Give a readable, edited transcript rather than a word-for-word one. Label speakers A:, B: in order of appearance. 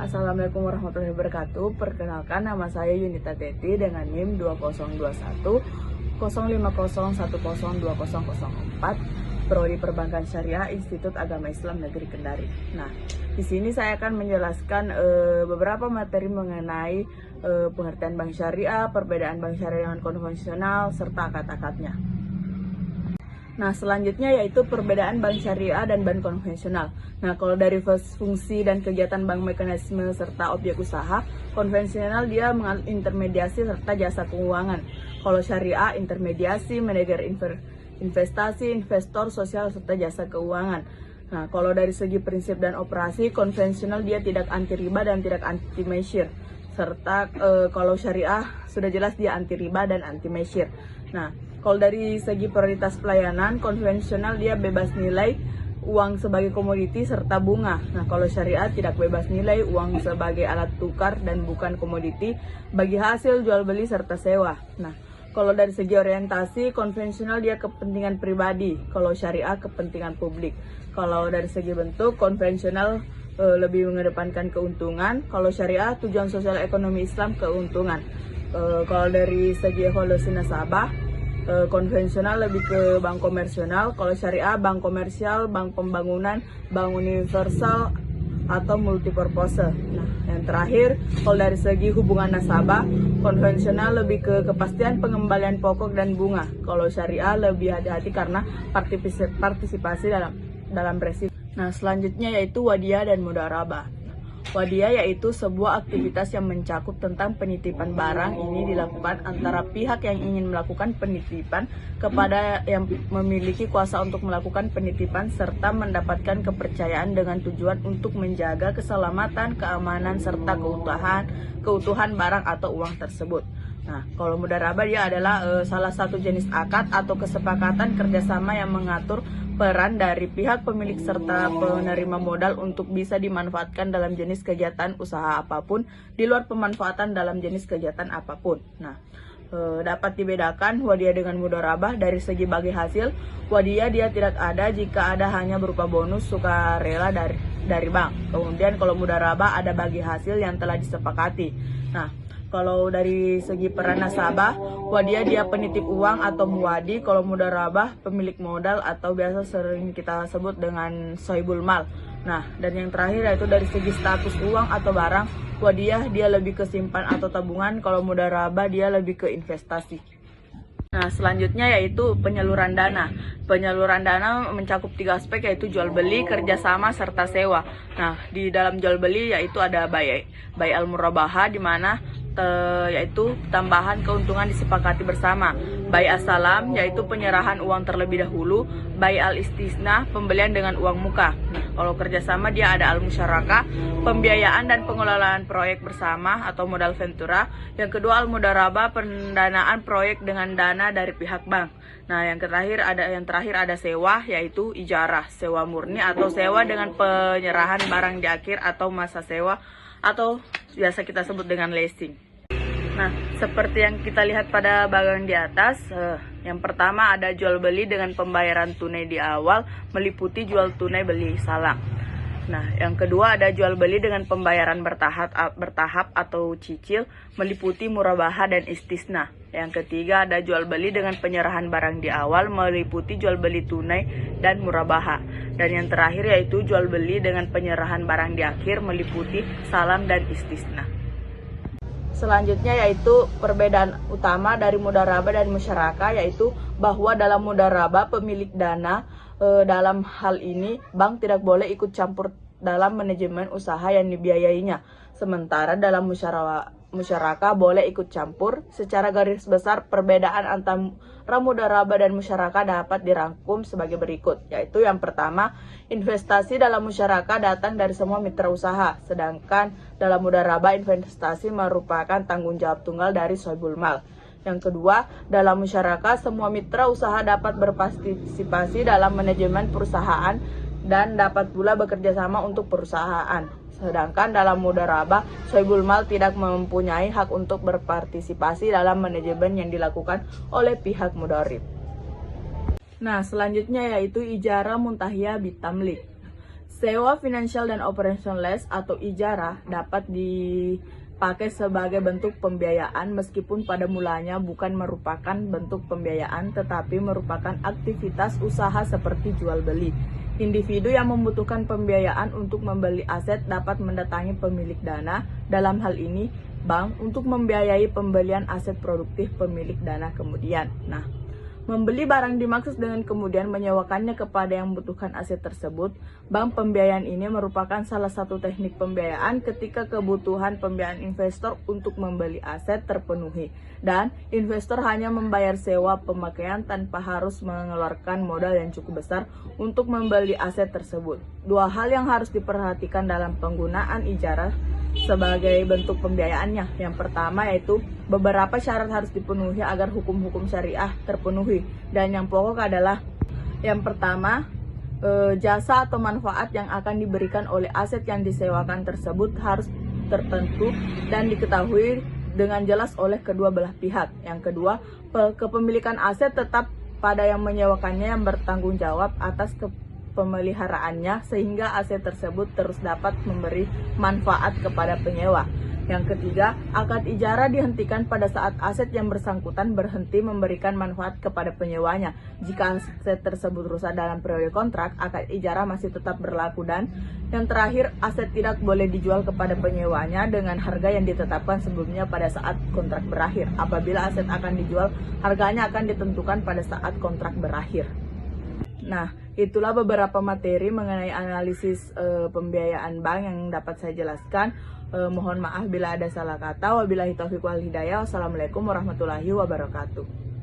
A: Assalamualaikum warahmatullahi wabarakatuh. Perkenalkan, nama saya Yunita Teti dengan NIM 2021 050102004, Prodi Perbankan Syariah, Institut Agama Islam Negeri Kendari. Nah, di sini saya akan menjelaskan beberapa materi mengenai pengertian bank syariah, perbedaan bank syariah dengan konvensional, serta akad-akadnya. Nah, selanjutnya yaitu perbedaan bank syariah dan bank konvensional. Nah, kalau dari fungsi dan kegiatan bank, mekanisme, serta objek usaha, konvensional dia mengintermediasi serta jasa keuangan. Kalau syariah, intermediasi, manajer investasi, investor, sosial, serta jasa keuangan. Nah, kalau dari segi prinsip dan operasi, konvensional dia tidak anti riba dan tidak anti measure. Serta kalau syariah sudah jelas dia anti riba dan anti measure. Nah, kalau dari segi prioritas pelayanan, konvensional dia bebas nilai, uang sebagai komoditi serta bunga. Nah, kalau syariah tidak bebas nilai, uang sebagai alat tukar dan bukan komoditi, bagi hasil jual beli serta sewa. Nah, kalau dari segi orientasi, konvensional dia kepentingan pribadi, kalau syariah kepentingan publik. Kalau dari segi bentuk, konvensional lebih mengedepankan keuntungan, kalau syariah tujuan sosial ekonomi Islam keuntungan. Kalau dari segi evaluasi nasabah, konvensional lebih ke bank komersional, kalau syariah bank komersial, bank pembangunan, bank universal, atau multipurpose. Nah, yang terakhir, kalau dari segi hubungan nasabah, konvensional lebih ke kepastian pengembalian pokok dan bunga. Kalau syariah lebih hati-hati karena partisipasi dalam resiko. Nah, selanjutnya yaitu wadiyah dan mudharabah. Wadiyah yaitu sebuah aktivitas yang mencakup tentang penitipan barang. Ini dilakukan antara pihak yang ingin melakukan penitipan kepada yang memiliki kuasa untuk melakukan penitipan serta mendapatkan kepercayaan dengan tujuan untuk menjaga keselamatan, keamanan, serta keutuhan barang atau uang tersebut. Nah, kalau mudharabah dia adalah salah satu jenis akad atau kesepakatan kerjasama yang mengatur peran dari pihak pemilik serta penerima modal untuk bisa dimanfaatkan dalam jenis kegiatan usaha apapun di luar pemanfaatan dalam jenis kegiatan apapun. Nah, dapat dibedakan wadiyah dengan mudharabah dari segi bagi hasil. Wadiyah dia tidak ada jika ada hanya berupa bonus sukarela dari bank. Kemudian kalau mudharabah ada bagi hasil yang telah disepakati. Nah, kalau dari segi peran nasabah, wadiyah dia penitip uang atau muwadi. Kalau mudharabah pemilik modal atau biasa sering kita sebut dengan sohibul mal. Nah, dan yang terakhir yaitu dari segi status uang atau barang, wadiyah dia lebih ke simpan atau tabungan. Kalau mudharabah dia lebih ke investasi. Nah, selanjutnya yaitu penyaluran dana. Penyaluran dana mencakup 3 aspek yaitu jual beli, kerjasama, serta sewa. Nah, di dalam jual beli yaitu ada bai al-murabaha di mana yaitu tambahan keuntungan disepakati bersama. Bai as-salam yaitu penyerahan uang terlebih dahulu. Bai al-istisna pembelian dengan uang muka. Nah, kalau kerjasama dia ada al-musyarakah, pembiayaan dan pengelolaan proyek bersama atau modal ventura. Yang kedua al-mudharabah, pendanaan proyek dengan dana dari pihak bank. Nah, yang terakhir ada sewa yaitu ijarah, sewa murni atau sewa dengan penyerahan barang di akhir atau masa sewa atau biasa kita sebut dengan leasing. Nah, seperti yang kita lihat pada bagian di atas, yang pertama ada jual beli dengan pembayaran tunai di awal meliputi jual tunai beli salam. Nah, yang kedua ada jual beli dengan pembayaran bertahap atau cicil meliputi murabaha dan istisna. Yang ketiga ada jual beli dengan penyerahan barang di awal meliputi jual beli tunai dan murabaha. Dan yang terakhir yaitu jual beli dengan penyerahan barang di akhir meliputi salam dan istisna. Selanjutnya yaitu perbedaan utama dari mudharabah dan musyarakah, yaitu bahwa dalam mudharabah pemilik dana dalam hal ini bank tidak boleh ikut campur dalam manajemen usaha yang dibiayainya. Sementara dalam musyarakah boleh ikut campur. Secara garis besar perbedaan antara mudharabah dan musyarakah dapat dirangkum sebagai berikut, yaitu yang pertama, investasi dalam musyarakah datang dari semua mitra usaha, sedangkan dalam mudharabah investasi merupakan tanggung jawab tunggal dari sohibul mal. Yang kedua, dalam musyarakah semua mitra usaha dapat berpartisipasi dalam manajemen perusahaan dan dapat pula bekerja sama untuk perusahaan. Sedangkan dalam mudharabah, sohibul mal tidak mempunyai hak untuk berpartisipasi dalam manajemen yang dilakukan oleh pihak mudharib. Nah, selanjutnya yaitu ijarah muntahiyah bitamlik. Sewa financial dan operational lease atau ijarah dapat dipakai sebagai bentuk pembiayaan meskipun pada mulanya bukan merupakan bentuk pembiayaan tetapi merupakan aktivitas usaha seperti jual beli. Individu yang membutuhkan pembiayaan untuk membeli aset dapat mendatangi pemilik dana, dalam hal ini bank, untuk membiayai pembelian aset produktif pemilik dana kemudian. Nah, membeli barang dimaksud dengan kemudian menyewakannya kepada yang membutuhkan aset tersebut. Bank pembiayaan ini merupakan salah satu teknik pembiayaan ketika kebutuhan pembiayaan investor untuk membeli aset terpenuhi dan investor hanya membayar sewa pemakaian tanpa harus mengeluarkan modal yang cukup besar untuk membeli aset tersebut. Dua hal yang harus diperhatikan dalam penggunaan ijarah sebagai bentuk pembiayaannya. Yang pertama yaitu beberapa syarat harus dipenuhi agar hukum-hukum syariah terpenuhi. Dan yang pokok adalah yang pertama, jasa atau manfaat yang akan diberikan oleh aset yang disewakan tersebut harus tertentu dan diketahui dengan jelas oleh kedua belah pihak. Yang kedua, kepemilikan aset tetap pada yang menyewakannya yang bertanggung jawab atas pemeliharaannya sehingga aset tersebut terus dapat memberi manfaat kepada penyewa. Yang ketiga, akad ijarah dihentikan pada saat aset yang bersangkutan berhenti memberikan manfaat kepada penyewanya. Jika aset tersebut rusak dalam periode kontrak, akad ijarah masih tetap berlaku. Dan yang terakhir, aset tidak boleh dijual kepada penyewanya dengan harga yang ditetapkan sebelumnya pada saat kontrak berakhir. Apabila aset akan dijual, harganya akan ditentukan pada saat kontrak berakhir. Nah, itulah beberapa materi mengenai analisis pembiayaan bank yang dapat saya jelaskan. Mohon maaf bila ada salah kata. Wabillahi taufiq wal hidayah. Wassalamualaikum warahmatullahi wabarakatuh.